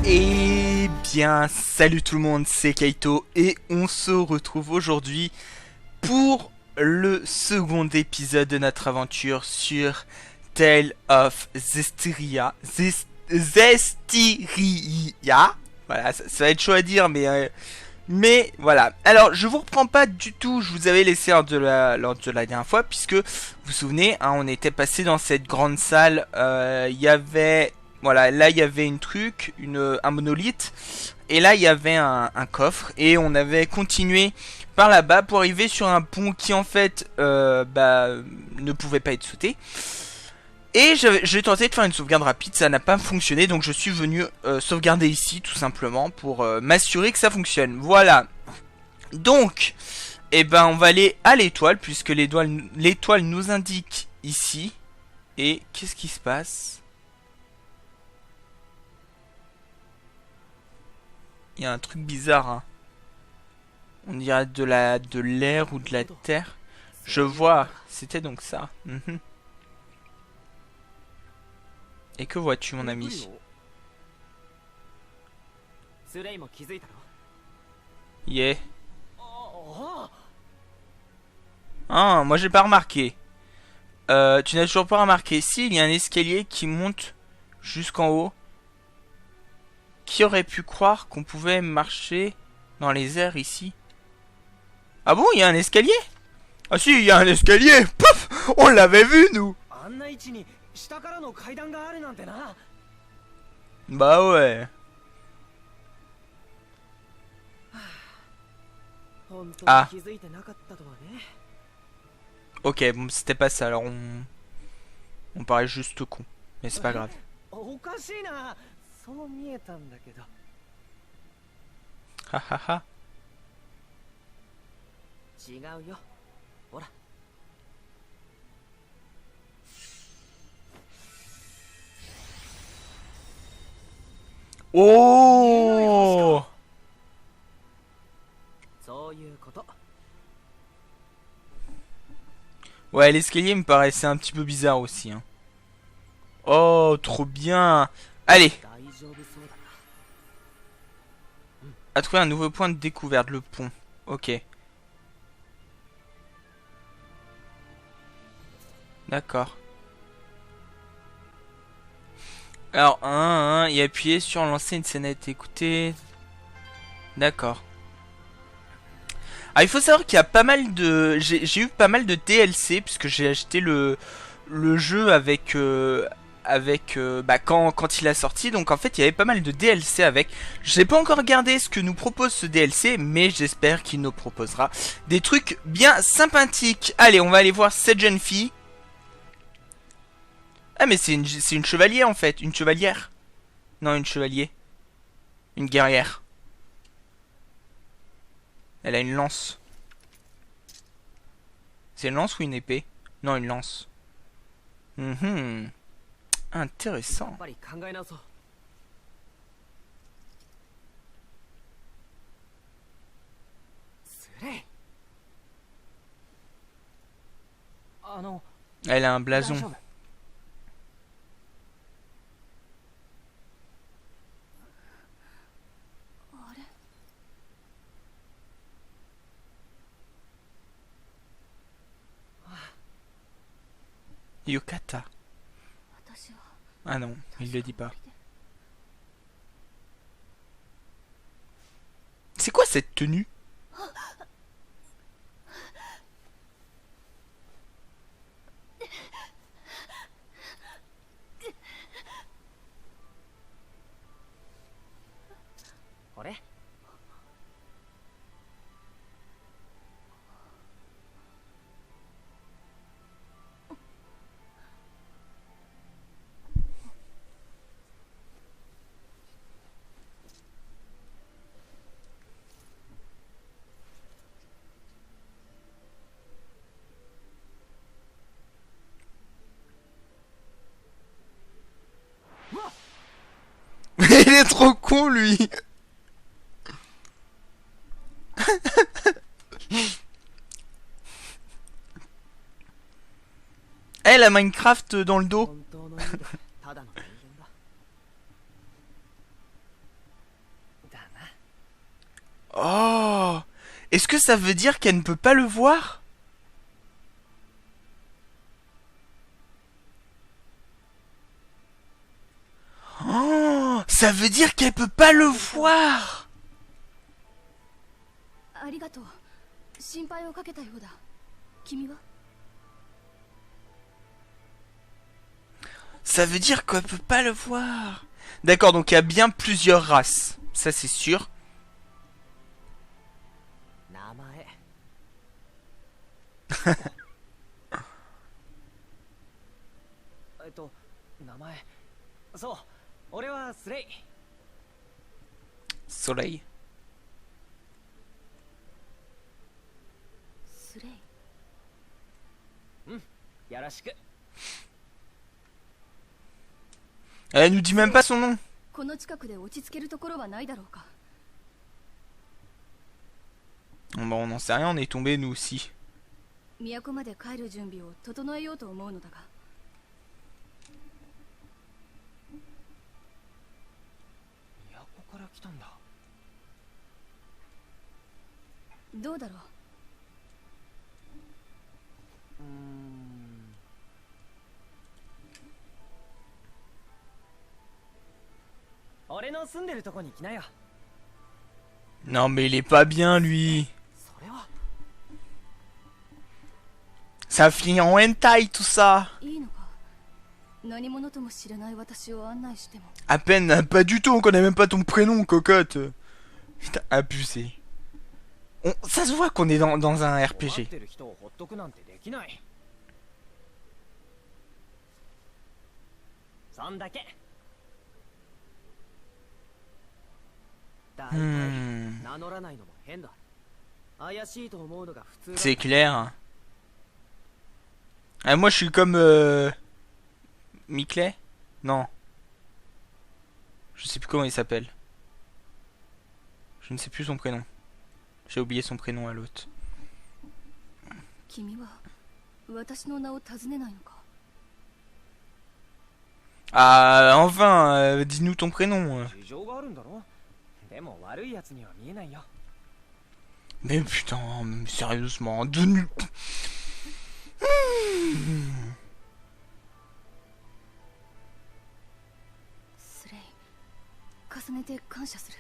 Eh bien, salut tout le monde, c'est Kaito et on se retrouve aujourd'hui pour le second épisode de notre aventure sur Tale of Zestiria. Zestiria. Voilà, ça va être chaud à dire, mais voilà. Alors, je vous reprends pas du tout. Je vous avais laissé lors de la dernière fois, puisque vous vous souvenez, hein, on était passé dans cette grande salle. Il y avait, voilà, là il y avait un monolithe, et là il y avait un coffre, et on avait continué par là-bas pour arriver sur un pont qui en fait, ne pouvait pas être sauté. Et j'ai tenté de faire une sauvegarde rapide, ça n'a pas fonctionné, donc je suis venu sauvegarder ici tout simplement pour m'assurer que ça fonctionne. Voilà. Donc, eh ben on va aller à l'étoile puisque l'étoile nous indique ici. Et qu'est-ce qui se passe? Il y a un truc bizarre, hein. On dirait de l'air ou de la terre. Je vois, c'était donc ça. Et que vois-tu, mon ami? Yeah. Ah, moi j'ai pas remarqué. Tu n'as toujours pas remarqué. Si, il y a un escalier qui monte jusqu'en haut. Qui aurait pu croire qu'on pouvait marcher dans les airs ici? Ah bon, il y a un escalier? Ah si, il y a un escalier. Pouf, on l'avait vu, nous. Bah ouais. Ah. Ok, bon, c'était pas ça, alors on paraît juste con. Mais c'est pas grave. Ha ha ha. Oh! Ouais, l'escalier me paraissait un petit peu bizarre aussi, hein. Oh, trop bien. Allez, à trouver un nouveau point de découverte, le pont. Ok. D'accord. Alors, et appuyer sur lancer une scénette. Écoutez. D'accord. Ah, il faut savoir qu'il y a pas mal de... J'ai eu pas mal de DLC, puisque j'ai acheté le jeu quand il a sorti. Donc en fait, il y avait pas mal de DLC avec. Je n'ai pas encore regardé ce que nous propose ce DLC, mais j'espère qu'il nous proposera des trucs bien sympathiques. Allez, on va aller voir cette jeune fille. Ah, mais c'est une chevalier en fait. Une chevalière. Non, une chevalier. Une guerrière. Elle a une lance. C'est une lance ou une épée? Non, une lance. Intéressant. Elle a un blason. Yukata. Ah non, il le dit pas. C'est quoi cette tenue? Il est trop con lui. Elle a Minecraft dans le dos. Oh, est-ce que ça veut dire qu'elle ne peut pas le voir? Oh, ça veut dire qu'elle peut pas le voir. ありがとう。心配をかけたようだ。君は？ Ça veut dire qu'elle peut pas le voir. D'accord, donc il y a bien plusieurs races. Ça c'est sûr. 名前名前そう俺はスレイ Soleil. スレイ。よろしく Elle nous dit même pas son nom. この近くで落ち着けるところはないだろうか。 Bon, on n'en sait rien, on est tombé nous aussi. 都まで帰る準備を整えようと思うのだが。都から来たんだどうだろう。俺の住んでるとこに来なよ Non mais il est pas bien lui. それは Ça finit en hentai tout ça. いいのか。何者とも知れない私を案内しても。 À peine, pas du tout, on connaît même pas ton prénom, cocotte. Putain, abusé. Ça se voit qu'on est dans un 困っ RPG. てる人をほっとくなんてできないそんだけ大体 Hmm, 名乗らないのも変だ怪しいと思うのが普通だ c'est clair. Ah, moi je suis comme Mickey. Non. Je sais plus comment il s'appelle. Je ne sais plus son prénom. J'ai oublié son prénom à l'autre. 君は私の名を尋ねないのか。 Ah, enfin, dis-nous ton prénom. 事情があるんだろでも悪いやつには見えないよ Mais putain, mais sérieusement, de nul. Hmm. スレイ、重ねて感謝する。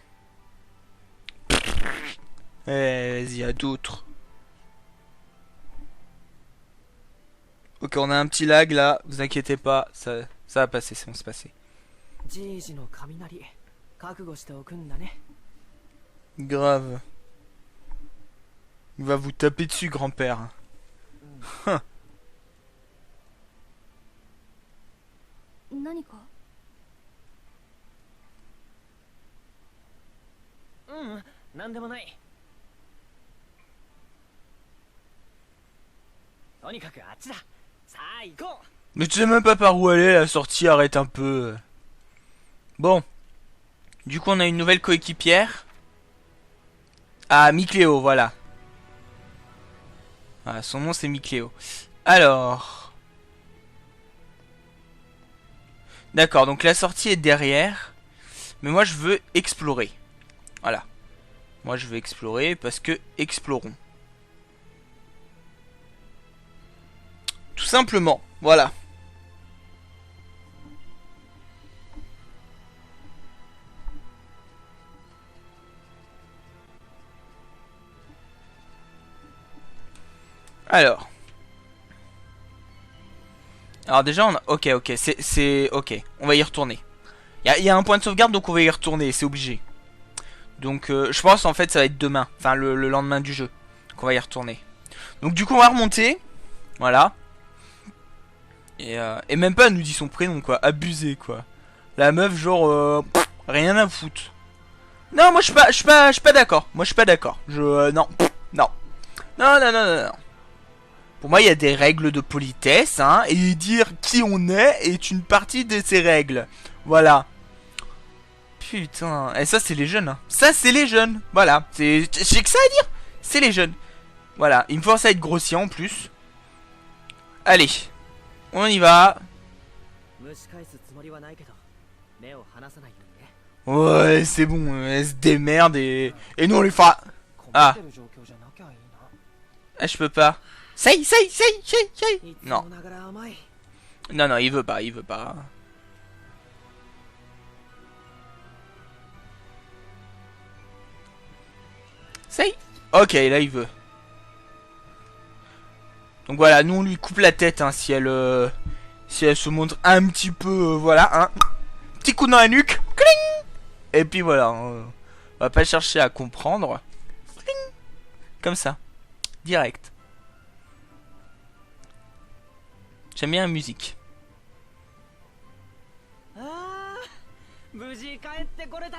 Vas-y, à d'autres. Ok, on a un petit lag là, vous inquiétez pas, ça va passer, c'est bon, c'est passé. じいじの雷覚悟しておくんだね Grave. Il va vous taper dessus, grand-père. Hein. 何か。なんでもないとにかくあっちださあ行こう Mais tu sais même pas par où aller, la sortie, arrête un peu. Bon. Du coup, on a une nouvelle coéquipière. Ah, Micléo, voilà. Ah, son nom, c'est Micléo. Alors... D'accord, donc la sortie est derrière. Mais moi, je veux explorer. Voilà. Moi, je veux explorer parce que explorons. Tout simplement. Voilà. Alors. Alors déjà, on a... Ok, c'est... Ok, on va y retourner. Il y a un point de sauvegarde, donc on va y retourner, c'est obligé. Donc je pense en fait ça va être demain. Enfin le lendemain du jeu. Qu'on va y retourner. Donc du coup on va remonter. Voilà. Et même pas elle nous dit son prénom quoi. Abusé quoi. La meuf genre... rien à foutre. Non moi je suis pas d'accord. Moi je suis pas d'accord. Non. Non. Non. Pour moi, il y a des règles de politesse, hein, et dire qui on est une partie de ces règles. Voilà. Putain. Et ça, c'est les jeunes, hein. Ça, c'est les jeunes. Voilà. J'ai que ça à dire. C'est les jeunes. Voilà. Il me force à être grossier en plus. Allez. On y va. Ouais, c'est bon. Elle se démerde et nous, on lui fera... Ah. てる状況じゃなきゃいい Ah, je peux pas. Say. な。いつ Non. もながら甘い。 Non, non, il veut pas, il veut pas. Say. Ok, là il veut. Donc voilà, nous on lui coupe la tête hein, si elle se montre un petit peu, voilà, hein. Petit coup dans la nuque. Cling. Et puis voilà, on va pas chercher à comprendre. Cling. Comme ça, direct. J'aime bien la musique. ああ、無事帰ってこれた。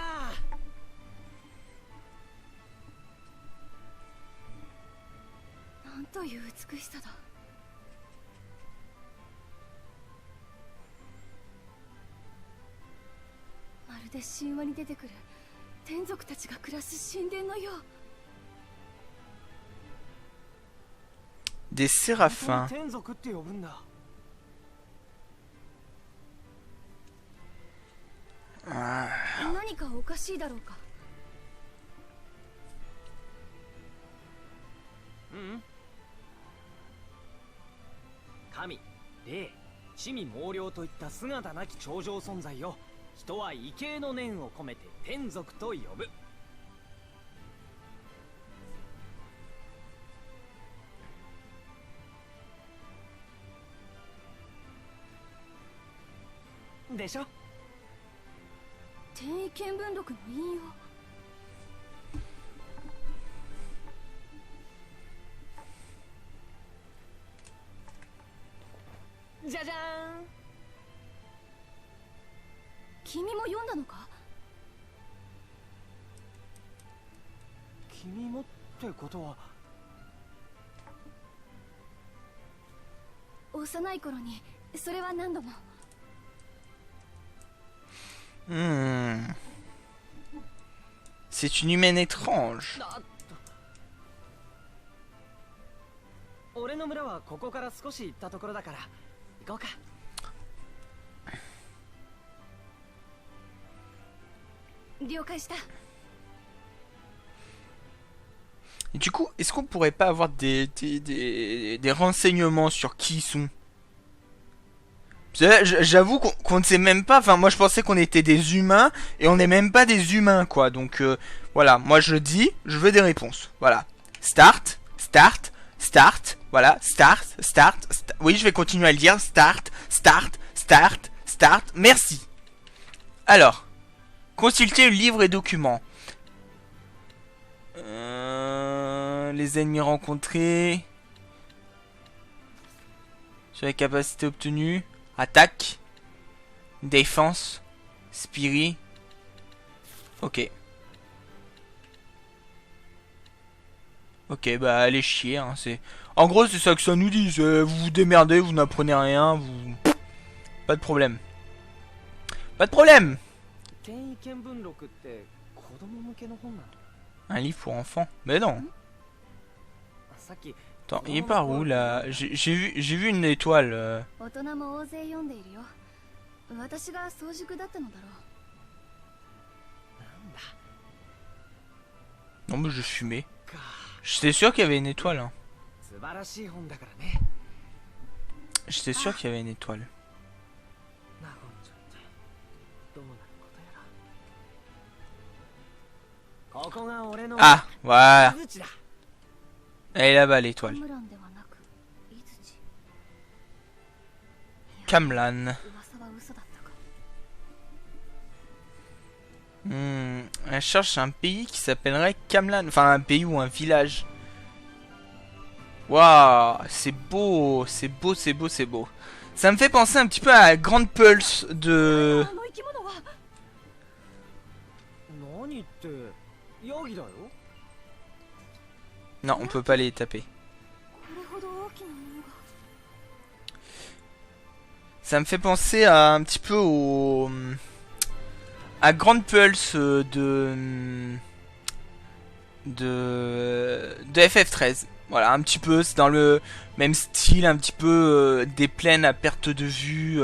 なんという美しさだ。まるで神話に出てくる天族たちが暮らす神殿のよう。 Des séraphins. 天族って呼ぶんだ。 Ah. 何かおかしいだろうか。神、霊、地味猛量といった姿なき超常存在よ。人は畏敬の念を込めて天族と呼ぶ。でしょ。 天意見聞録の引用。じゃじゃーん。君も読んだのか。君もってことは。幼い頃にそれは何度も。 C'est une humaine étrange. 俺の村はここから少し行ったところだから行こうか。 了解した。 Et du coup, est-ce qu'on pourrait pas avoir des renseignements sur qui ils sont? J'avoue qu'on ne sait même pas. Enfin, moi je pensais qu'on était des humains et on n'est même pas des humains, quoi. Donc voilà, moi je dis, je veux des réponses. Voilà. Start. Voilà, start. Oui, je vais continuer à le dire. Start. Merci. Alors, consulter livres et documents. Les ennemis rencontrés. Sur les capacités obtenues. Attaque. Défense. Spirit. Ok. Ok, bah allez chier. Hein, en gros, c'est ça que ça nous dit. Vous vous démerdez, vous n'apprenez rien. Vous... Pas de problème. Pas de problème. Un livre pour enfants. Mais non. Attends, il est par où là? J'ai vu une étoile. 大人も大勢読んでいるよ。私が早熟だったのだろう。 Non mais je fumais. J'étais sûr qu'il y avait une étoile. Hein. J'étais sûr qu'il y avait une étoile. Ah, voilà. Elle est là-bas l'étoile. Kamlan. Elle cherche un pays qui s'appellerait Kamlan. Enfin, un pays ou un village. Waouh, c'est beau, c'est beau, c'est beau, c'est beau. Ça me fait penser un petit peu à Grande Pulse de... Non, on peut pas les taper. Ça me fait penser à un petit peu au... à Grande Pulse de FF13. Voilà, un petit peu, c'est dans le même style, un petit peu des plaines à perte de vue,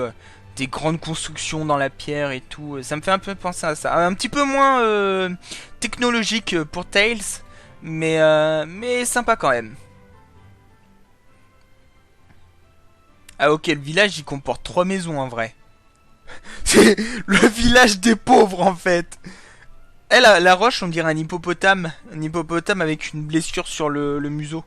des grandes constructions dans la pierre et tout. Ça me fait un peu penser à ça. Un petit peu moins technologique pour Tales, Mais sympa quand même. Ah ok, le village il comporte 3 maisons en vrai. C'est le village des pauvres en fait. Eh, la roche, on dirait un hippopotame. Un hippopotame avec une blessure sur le museau.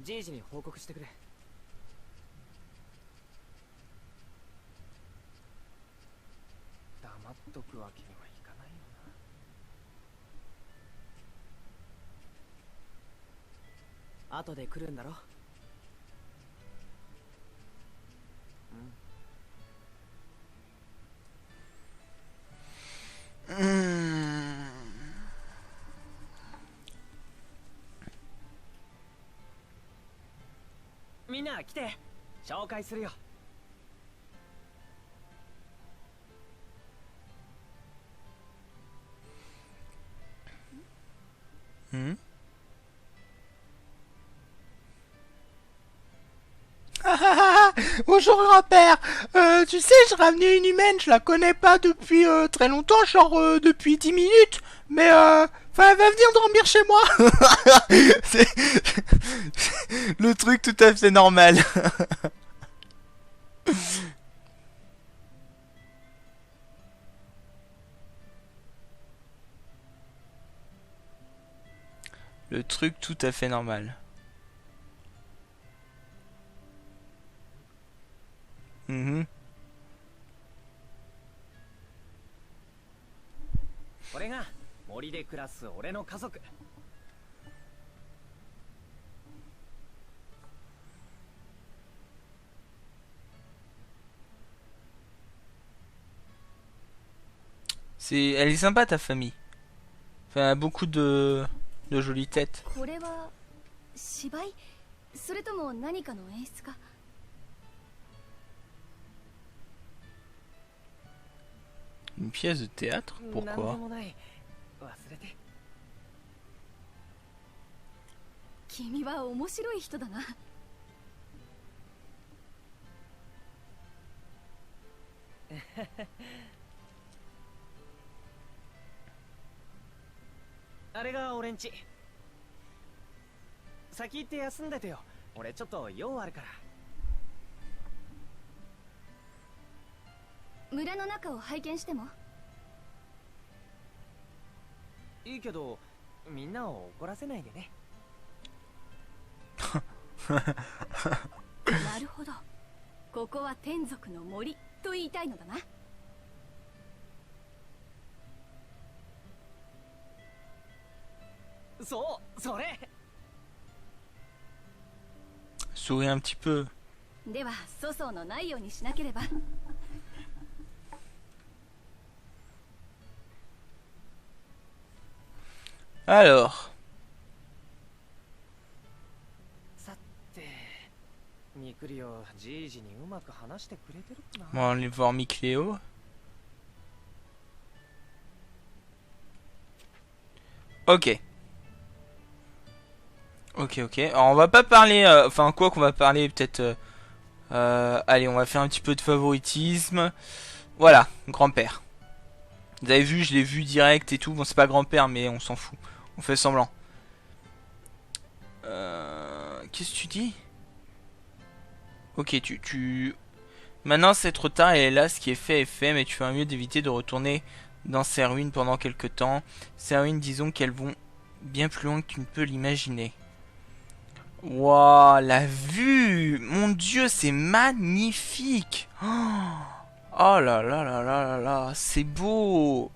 じいじに報告してくれ。黙っとくわけにはいかないよな。後で来るんだろ。みんな来て、紹介するよ。Bonjour grand-père. Tu sais, j'ai ramené une humaine, je la connais pas depuis très longtemps, genre depuis 10 minutes. Mais enfin, elle va venir dormir chez moi. C'est le truc tout à fait normal. Le truc tout à fait normal. Mhm. これが森で暮らす俺の家族。Elle est sympa ta famille. Enfin, beaucoup de jolies têtes. これは芝居それとも何かの演出か。 Une pièce de théâtre? なんで Pourquoi? もない。忘れて。君は面白い人だな。あれが俺んち。先行って休んでてよ。俺ちょっと用あるから。村の中を拝見しても。いいけど、みんなを怒らせないでね。なるほど。ここは天族の森と言いたいのだな。そう、それ。Souris un petit peu. では粗相のないようにしなければ。Alors. さて、ミクリオじいじにうまく話してくれてるかな。 On va aller voir Micléo. Ok. Ok. Alors, on va pas parler... Enfin, quoi qu'on va parler, peut-être... allez, on va faire un petit peu de favoritisme. Voilà, grand-père. Vous avez vu, je l'ai vu direct et tout. Bon, c'est pas grand-père, mais on s'en fout. On fait semblant. Qu'est-ce que tu dis? Ok, tu... Maintenant, c'est trop tard et là, ce qui est fait est fait, mais tu feras mieux d'éviter de retourner dans ces ruines pendant quelques temps. Ces ruines, disons qu'elles vont bien plus loin que tu ne peux l'imaginer. Waouh, la vue! Mon Dieu, c'est magnifique! Oh là là là là là là, c'est beau!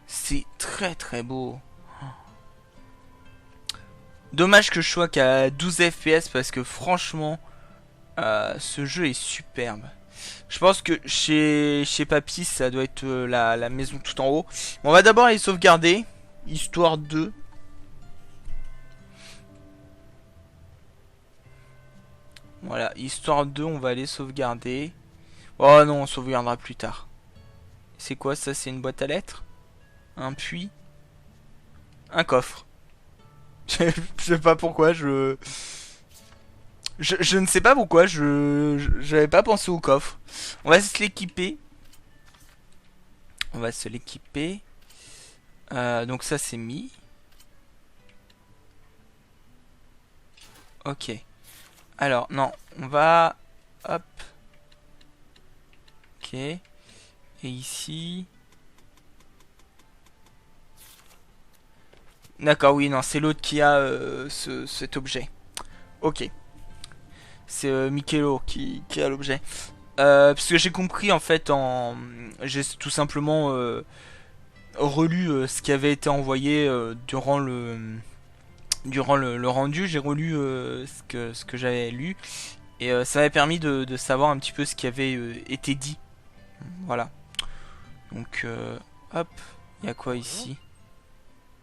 C'est très très beau. Dommage que je sois qu'à 12 FPS parce que franchement, ce jeu est superbe. Je pense que chez Papy, ça doit être la maison tout en haut. On va d'abord les sauvegarder, histoire de... Voilà, histoire de, on va aller sauvegarder. Oh non, on sauvegardera plus tard. C'est quoi ça? C'est une boîte à lettres? Un puits? Un coffre. Je sais pas pourquoi, je ne sais pas pourquoi, j'avais pas pensé au coffre. On va se l'équiper. On va se l'équiper. Donc ça c'est mis. Ok. Alors, non, on va... Hop. Ok. Et ici... D'accord, oui, non, c'est l'autre qui a cet objet. Ok. C'est Michelo qui a l'objet. Parce que j'ai compris en fait en... J'ai tout simplement relu ce qui avait été envoyé durant le rendu. J'ai relu ce que j'avais lu. Et ça m'avait permis de savoir un petit peu ce qui avait été dit. Voilà. Donc, hop. Il y a quoi ici?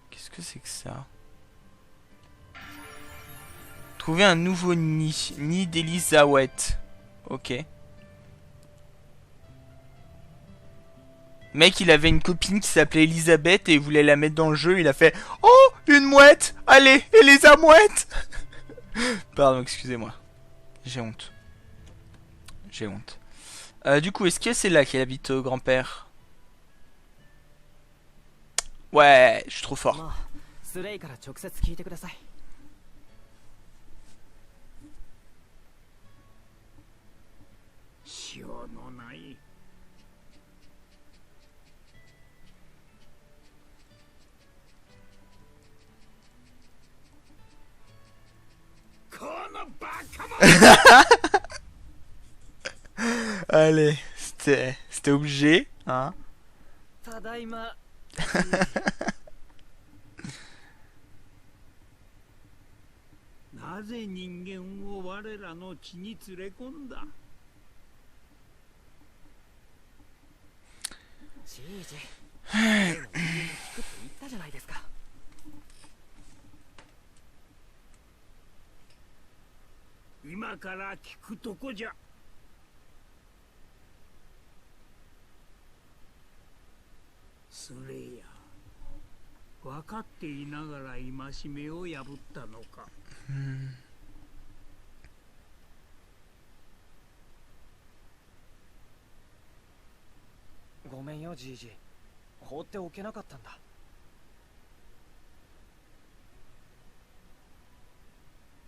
Qu'est-ce que c'est que ça? Trouver un nouveau nid. Nid d'Elisawet. Ok. Mec, il avait une copine qui s'appelait Elisabeth et il voulait la mettre dans le jeu. Il a fait oh, une mouette. Allez, Elisa mouette. Pardon, excusez-moi. J'ai honte. J'ai honte. Du coup, est-ce que c'est là qu'il habite grand-père? Ouais, je suis trop fort. まあスレイから直接聞いてください。塩のないこのバカ者 Allez, c'était obligé, hein. ただいま。なぜ人間を我らの地に連れ込んだじいじ。例の人間に聞くって言ったじゃないですか。今から聞くとこじゃスレイヤ分かっていながら戒めを破ったのかごめんよじいじ。放っておけなかったんだ。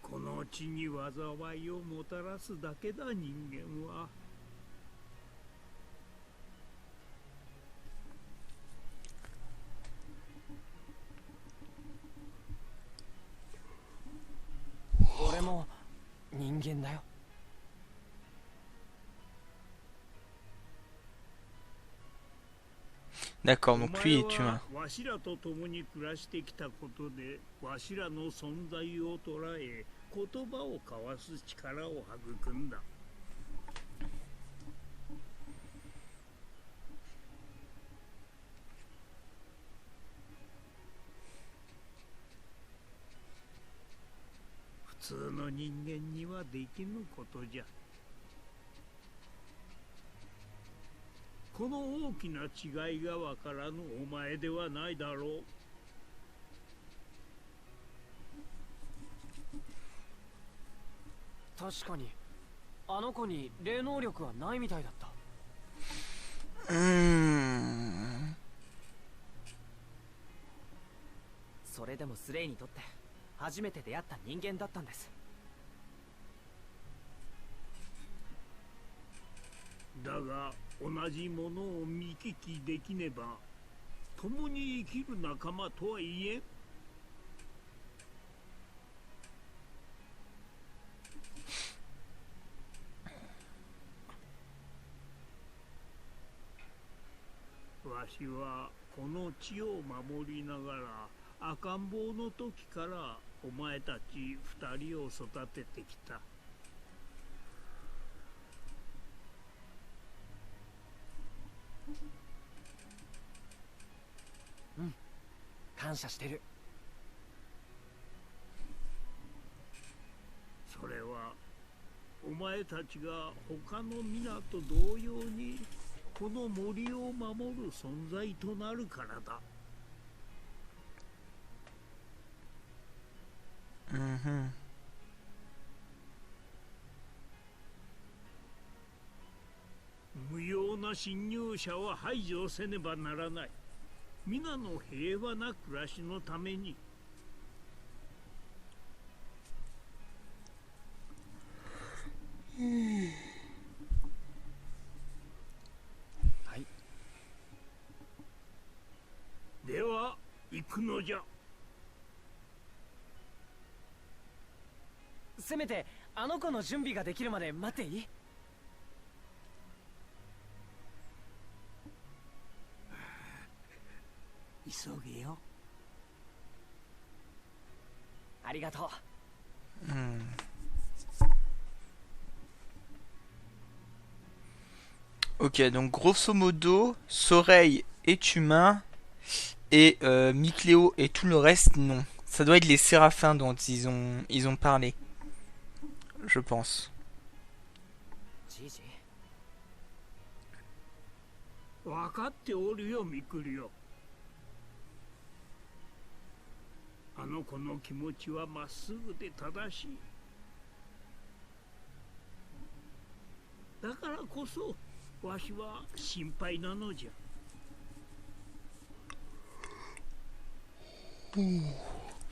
この地に災いをもたらすだけだ人間は俺も人間だよ。D'accord, donc lui est humain. わしらと共に暮らしてきたことでわしらの存在を捉え言葉を交わす力を育んだ普通の人間にはできぬことじゃこの大きな違いがわからぬお前ではないだろう確かにあの子に霊能力はないみたいだった。それでもスレイにとって初めて出会った人間だったんです。だが同じものを見聞きできねば共に生きる仲間とは言えんわしはこの地を守りながら赤ん坊の時からお前たち二人を育ててきた感謝してる。それはお前たちが他の皆と同様にこの森を守る存在となるからだ。Mhm. 無用な侵入者は排除せねばならない。皆の平和な暮らしのために。はい。では行くのじゃ。せめてあの子の準備ができるまで待っていい？急げよ。ありがとう。Hmm. Ok, donc grosso modo, Soreil est humain et Micléo et tout le reste non. Ça doit être les séraphins dont ils ont parlé, je pense. じいじ、分かっておるよ、ミクリオ。あの子の気持ちはまっすぐで正しい。だからこそわしは心配なのじゃ。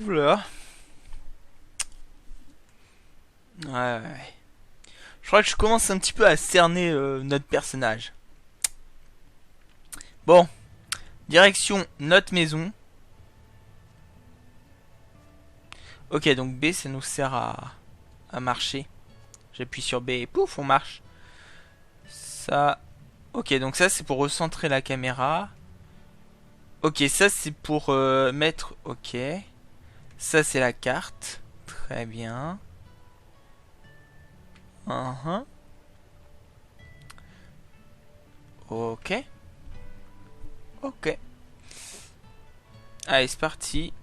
Oula. Ouais. Je crois que je commence un petit peu à cerner notre personnage. Bon. Direction notre maison. Ok, donc B, ça nous sert à marcher. J'appuie sur B et pouf, on marche. Ça... Ok, donc ça, c'est pour recentrer la caméra. Ok, ça, c'est pour mettre... Ok. Ça, c'est la carte. Très bien. Uh-huh. Ok. Ok. Allez, c'est parti.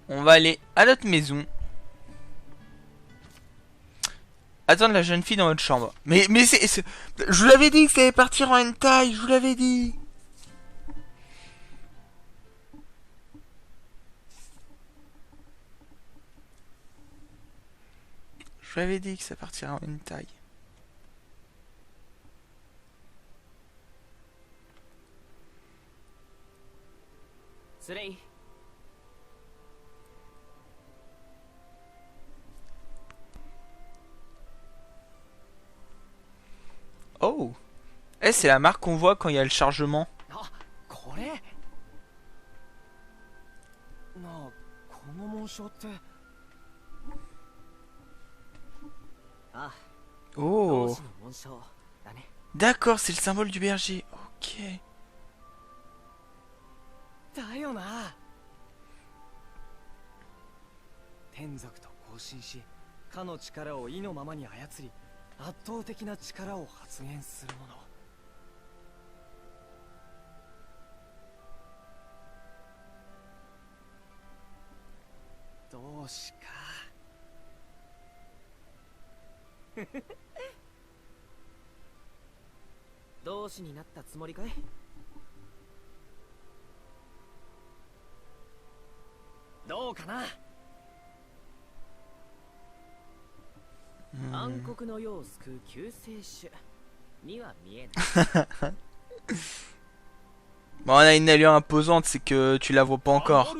On va aller à notre maison. Attendre la jeune fille dans votre chambre. Mais c'est... Je vous l'avais dit que ça allait partir en hentai. Je vous l'avais dit. Je vous l'avais dit que ça partirait en hentai. Slay. Oh. Eh, c'est la marque qu'on voit quand il y a le chargement. Ah, これ。なあ、この紋章って。あ、同 Oh. 志の紋章だね。 D'accord, c'est le symbole du berger. Ok. だよな。天族と交信し、かの力を意のままに操り、圧倒的な力を発現するもの。同志か。同志になったつもりかい？どうかな。暗黒の世を救う救世主には見えない。Bon, on a une allure imposante, c'est que tu la vois pas encore.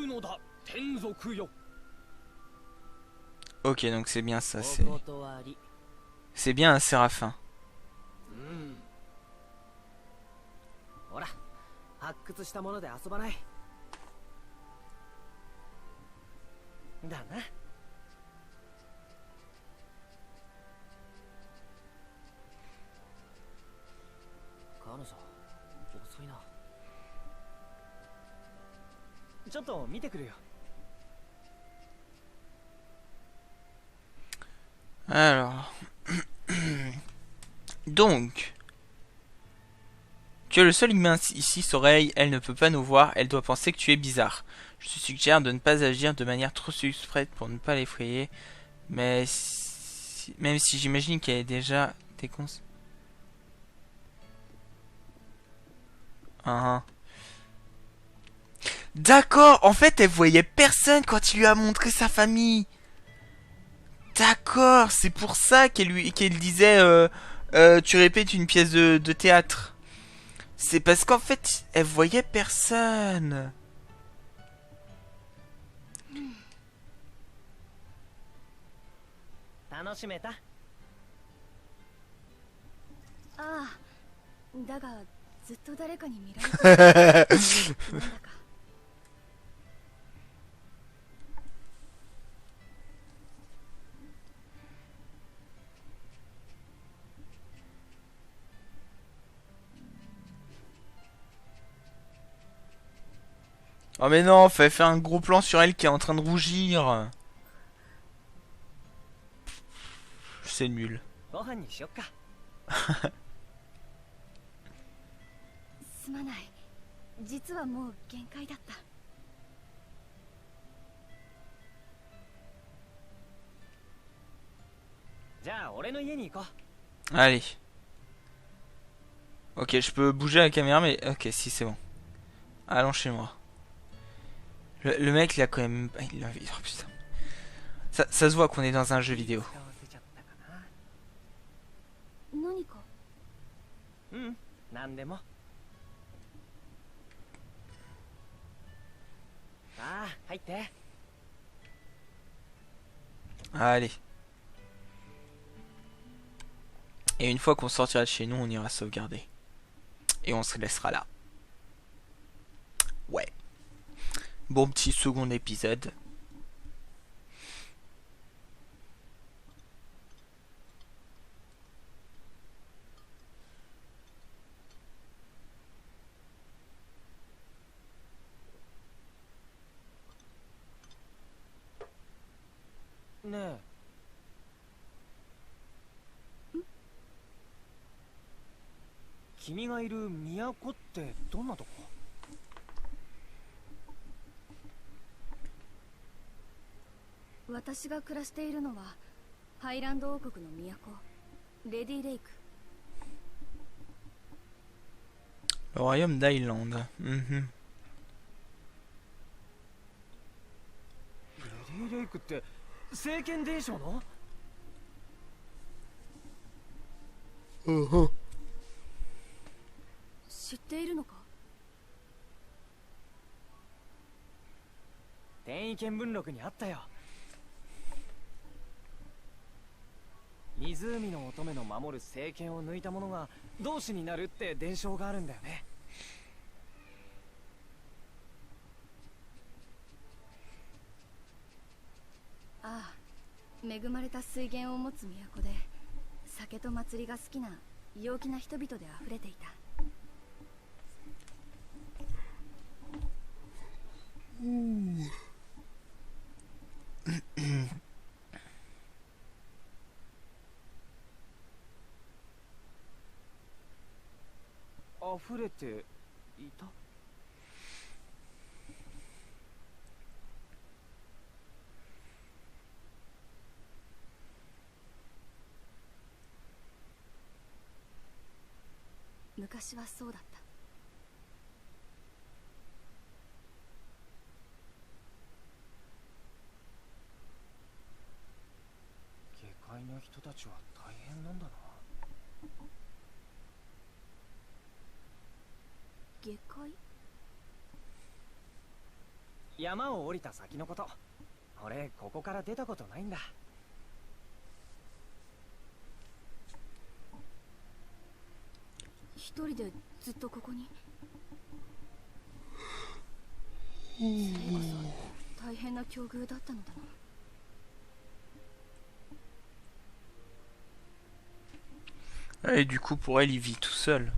Ok, donc c'est bien ça, c'est bien un séraphin. ほら、発掘したもので遊ばない。だな。彼女、遅いな。ちょっと見てくるよ。Alors, donc, tu es le seul humain ici, Soreil. Elle ne peut pas nous voir. Elle doit penser que tu es bizarre. Je te suggère de ne pas agir de manière trop suspecte pour ne pas l'effrayer. Mais même si j'imagine qu'elle est déjà des cons. Ah, ah. D'accord, en fait elle voyait personne quand il lui a montré sa famille. D'accord, c'est pour ça qu'elle disait tu répètes une pièce de théâtre. C'est parce qu'en fait elle voyait personne. 楽しめた？ああ、だがずっと誰かに見られてる。なんだか。Oh mais non, fallait faire un gros plan sur elle qui est en train de rougir. C'est nul. ご飯にしよっか。すまない。実はもう限界だった。じゃあ俺の家に行こう。 Allez. Ok, je peux bouger la caméra, mais ok, si c'est bon. Allons chez moi. Le mec, il a quand même... Oh, putain. Ça se voit qu'on est dans un jeu vidéo. 使わせちゃったかな。何か。うん、なんでも。さあ、入って。 Allez. Et une fois qu'on sortira de chez nous, on ira sauvegarder. Et on se laissera là. Ouais. Bon petit second épisode. Ne. 君がいる都ってどんなとこ？私が暮らしているのはハイランド王国の都、レディレイク。 Le royaume d'Islande. Mhm. レディレイクって聖剣伝承の？知っているのか？天意見聞録にあったよ。湖の乙女の守る聖剣を抜いた者が同志になるって伝承があるんだよね。ああ、恵まれた水源を持つ都で酒と祭りが好きな陽気な人々で溢れていた。溢れていた？昔はそうだった。下界の人たちは大変なんだな。下界？山を降りた先のこと。俺ここから出たことないんだ。一人でずっとここに。それこそ大変な境遇だったのだな。 Et du coup, pour elle, il vit tout seul.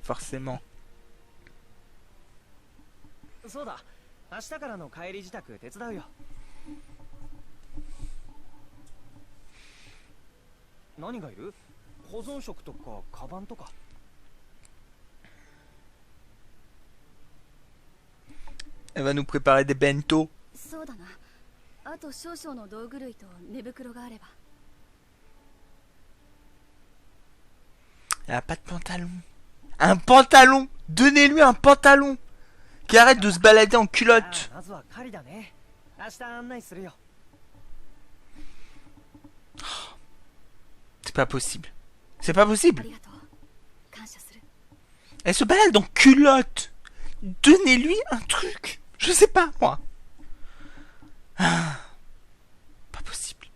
Forcément. そうだ、明日からの帰り支度手伝うよ。何がいる？保存食とかカバンとか。 Elle va nous préparer des bento. そうだな。あと少々の道具類と寝袋があれば。 Elle a pas de pantalon. Un pantalon. Donnez-lui un pantalon. Qui arrête de se balader en あ culotte. あまずは狩りだね。明日案内するよ。 C'est pas possible. C'est pas あ possible. りがとう。感謝する。 Elle se balade en culotte. Donnez-lui un truc. Je sais pas, moi. Ah, pas possible.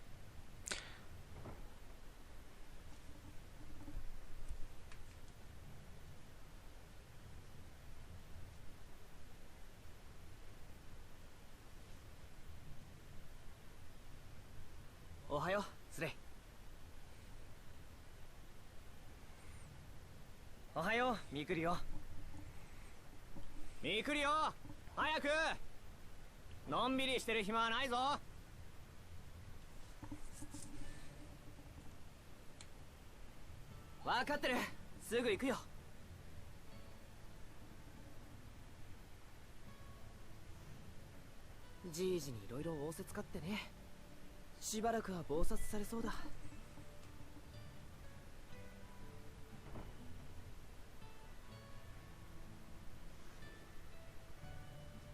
Ohayo, Tsure. Ohayo, Mikuri-yo. Mikuri-yo, 早く。のんびりしてる暇はないぞ。わかってる。すぐ行くよ。じいじにいろいろ仰せつかってね。しばらくは忙殺されそうだ。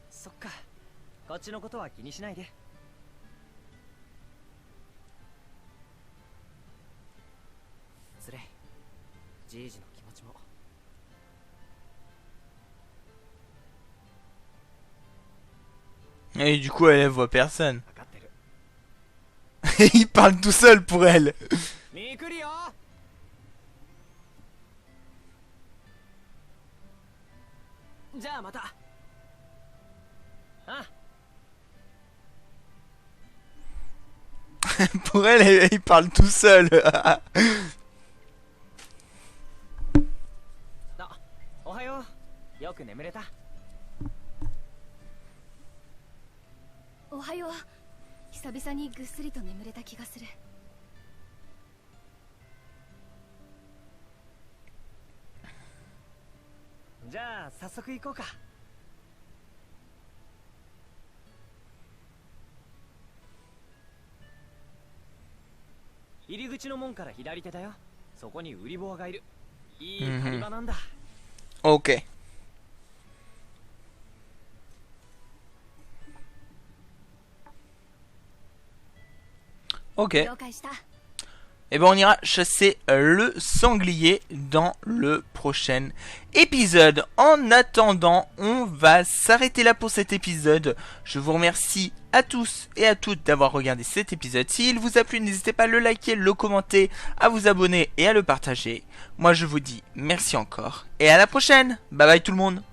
そっか、こっちのことは気にしないで。つれ、じいじの気持ちも。 Et du coup, elle voit personne. 分かってる。 Il parle tout seul pour elle. みくりよ。じゃあまた。あ。 Pour elle, il parle tout seul. あ、おはよう。よく眠れた。 おはよう。久々にぐっすりと眠れた気がする。じゃあ早速行こうか。入り口の門から左手だよ。そこに売り坊がいる。いい狩り場なんだ。 Ok. Ok. 了解した。 Et ben on ira chasser le sanglier dans le prochain épisode. En attendant, on va s'arrêter là pour cet épisode. Je vous remercie à tous et à toutes d'avoir regardé cet épisode. S'il vous a plu, n'hésitez pas à le liker, le commenter, à vous abonner et à le partager. Moi je vous dis merci encore et à la prochaine. Bye bye tout le monde.